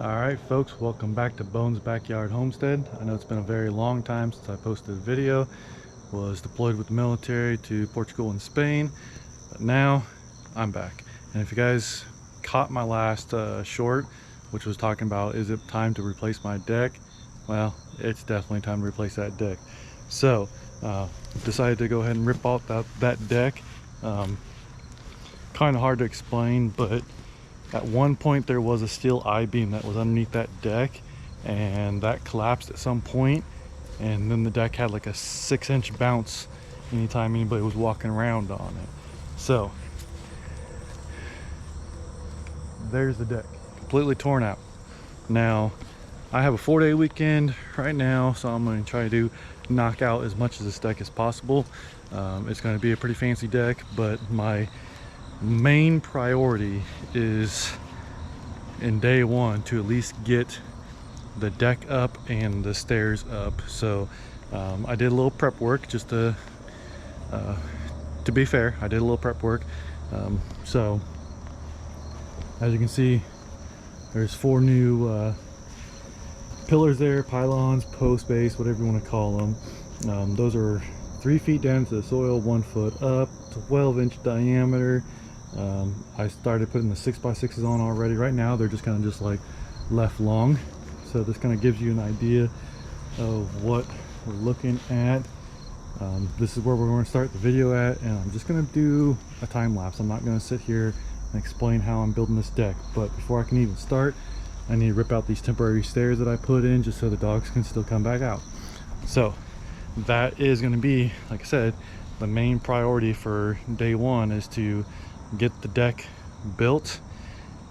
Alright folks, welcome back to Bones Backyard Homestead. I know it's been a very long time since I posted a video. Was deployed with the military to Portugal and Spain, but now I'm back. And if you guys caught my last short, which was talking about is it time to replace my deck, well, it's definitely time to replace that deck. So decided to go ahead and rip out that deck. Kind of hard to explain, but at one point there was a steel I-beam that was underneath that deck, and that collapsed at some point, and then the deck had like a 6-inch bounce anytime anybody was walking around on it. So there's the deck, completely torn out. Now I have a 4-day weekend right now, so I'm going to try to knock out as much of this deck as possible. It's going to be a pretty fancy deck, but my main priority is in day one to at least get the deck up and the stairs up. So I did a little prep work just to be fair. I did a little prep work. So as you can see, there's 4 new pillars there, pylons, post base, whatever you want to call them. Those are 3 feet down to the soil, 1 foot up, 12-inch diameter. I started putting the 6x6s on already. Right now they're just kind of just like left long, so this kind of gives you an idea of what we're looking at. This is where we're going to start the video at, and I'm just going to do a time lapse. I'm not going to sit here and explain how I'm building this deck, but before I can even start, I need to rip out these temporary stairs that I put in just so the dogs can still come back out. So that is going to be, like I said, the main priority for day one is to get the deck built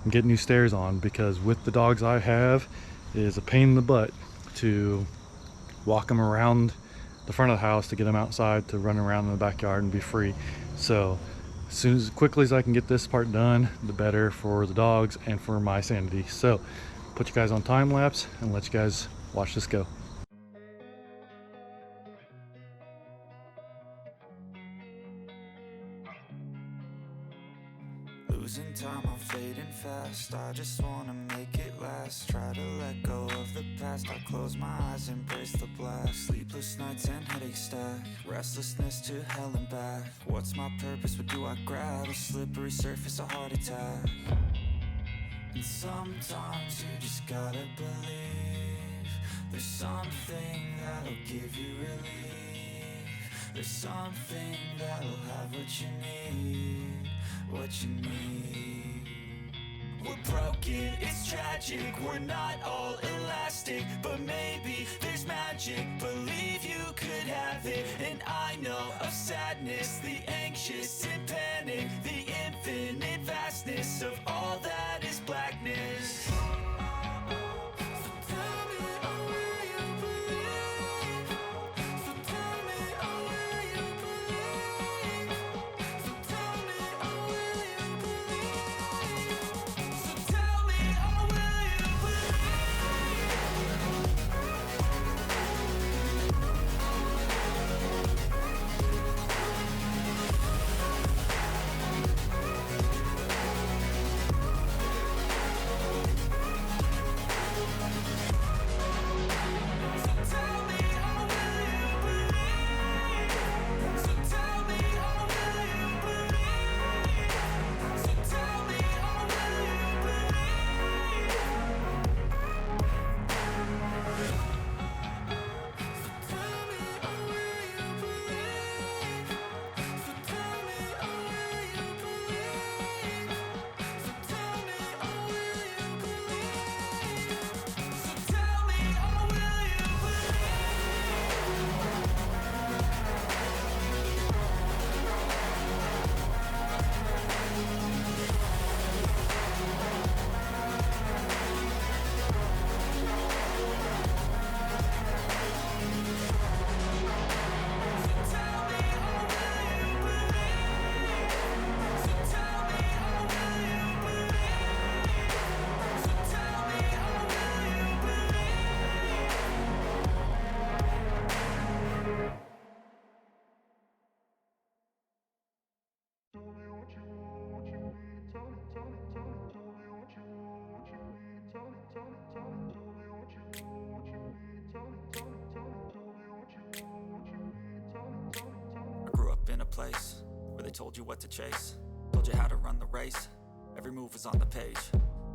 and get new stairs on, because with the dogs I have, it is a pain in the butt to walk them around the front of the house to get them outside to run around in the backyard and be free. So as quickly as I can get this part done, the better for the dogs and for my sanity. So put you guys on time lapse and let you guys watch this go. Losing time, I'm fading fast. I just wanna make it last. Try to let go of the past. I close my eyes, embrace the blast. Sleepless nights and headaches stack. Restlessness to hell and back. What's my purpose? What do I grab? A slippery surface, a heart attack. And sometimes you just gotta believe there's something that'll give you relief. There's something that'll have what you need, what you need. We're broken, it's tragic, we're not all elastic, but maybe there's magic. Believe you could have it, and I know of sadness, the anxious and panic, the infinite vastness of all that is blackness. place where they told you what to chase, told you how to run the race. Every move was on the page,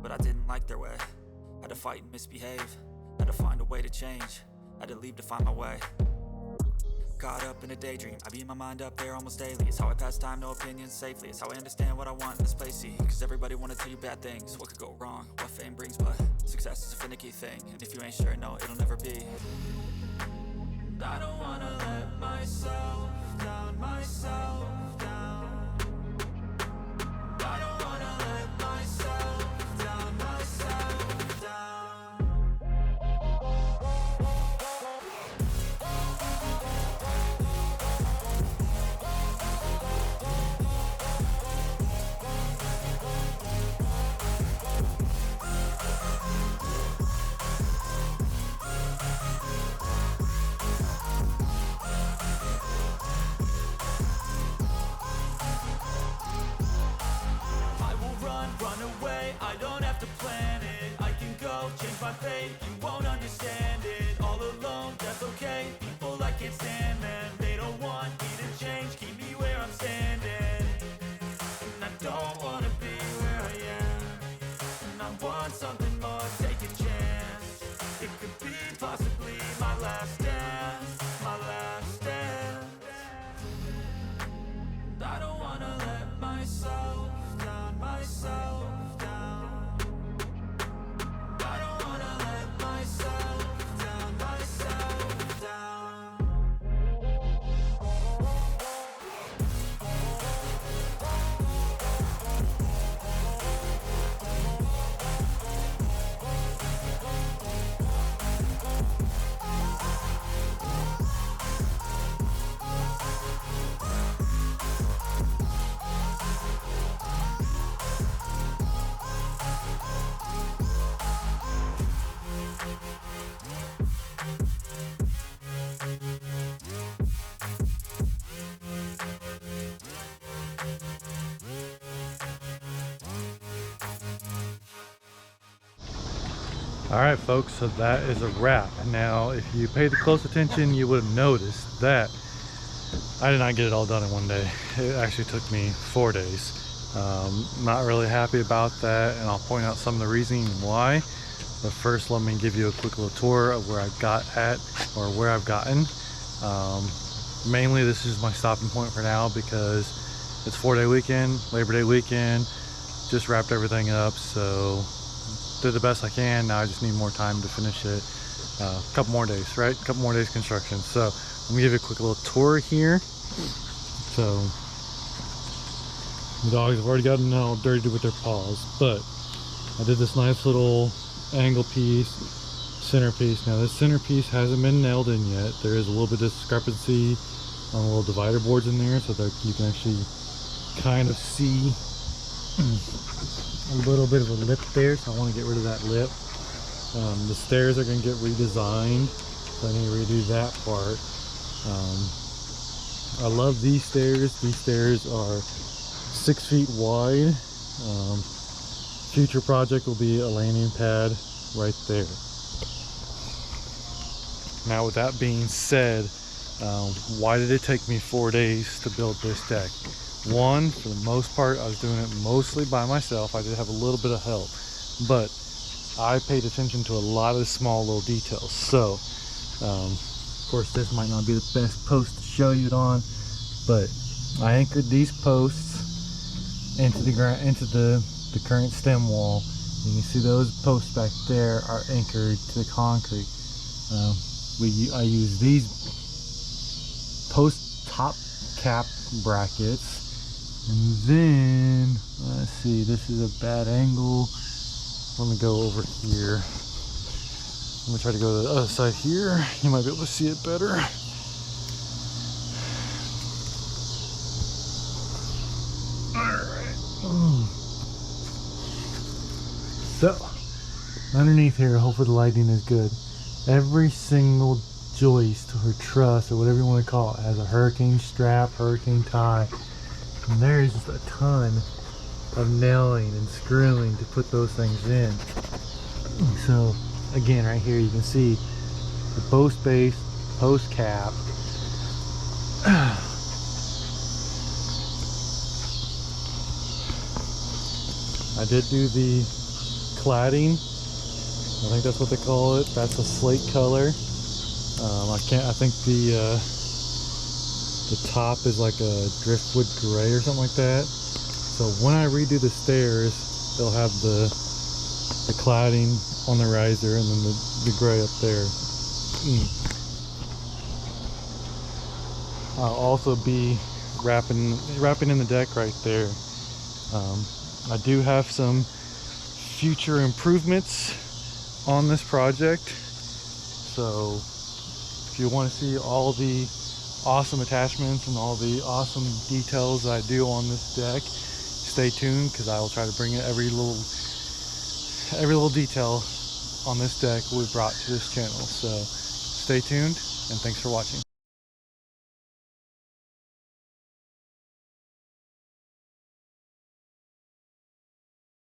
but I didn't like their way. Had to fight and misbehave, had to find a way to change, had to leave to find my way. Caught up in a daydream, I beat my mind up there almost daily. It's how I pass time, no opinions safely. It's how I understand what I want in this place, see. Cause everybody wanna tell you bad things, what could go wrong, what fame brings. But success is a finicky thing, and if you ain't sure, no, it'll never be. I don't wanna let myself down, myself down. I don't wanna let myself down, myself down. Run away, I don't have to plan it. I can go, change my fate, you won't understand it. All alone, that's okay, people I can't stand them. They don't want me to change, keep me where I'm standing. And I don't wanna be where I am, and I want something more, take a chance. It could be possibly my last dance, my last dance. And I don't wanna let myself down, myself down. I don't wanna let myself down, myself down. Alright folks, so that is a wrap. Now if you paid close attention, you would have noticed that I did not get it all done in one day. It actually took me 4 days. Not really happy about that, and I'll point out some of the reasoning why. But first, let me give you a quick little tour of where I got at, or where I've gotten. Mainly this is my stopping point for now because it's 4-day weekend, Labor Day weekend, just wrapped everything up, so did the best I can. Now I just need more time to finish it. A couple more days, right? A couple more days construction. So let me give you a quick little tour here. So the dogs have already gotten all dirty with their paws, but I did this nice little angle piece, centerpiece. Now this centerpiece hasn't been nailed in yet. There is a little bit of discrepancy on the little divider boards in there, so that you can actually kind of see a little bit of a lip there, so I want to get rid of that lip. The stairs are going to get redesigned, so I need to redo that part. I love these stairs. These stairs are 6 feet wide. Future project will be a landing pad right there. Now with that being said, why did it take me 4 days to build this deck? One, for the most part, I was doing it mostly by myself. I did have a little bit of help, but I paid attention to a lot of the small little details. So, of course, this might not be the best post to show you it on, but I anchored these posts into the ground, into the current stem wall. You can see those posts back there are anchored to the concrete. I use these post top cap brackets. And then, let's see, this is a bad angle. Let me go over here. Let me try to go to the other side here. You might be able to see it better. Alright. So, underneath here, hopefully the lighting is good. Every single joist or truss or whatever you want to call it has a hurricane strap, hurricane tie. And there's just a ton of nailing and screwing to put those things in. So again, right here you can see the post base, post cap, I did do the cladding. I think that's what they call it. That's a slate color. I think the top is like a driftwood gray or something like that. So when I redo the stairs, they'll have the cladding on the riser and then the gray up there. I'll also be wrapping in the deck right there. I do have some future improvements on this project, so if you want to see all the awesome attachments and all the awesome details I do on this deck, stay tuned, because I will try to bring every little detail on this deck we brought to this channel. So stay tuned, and thanks for watching.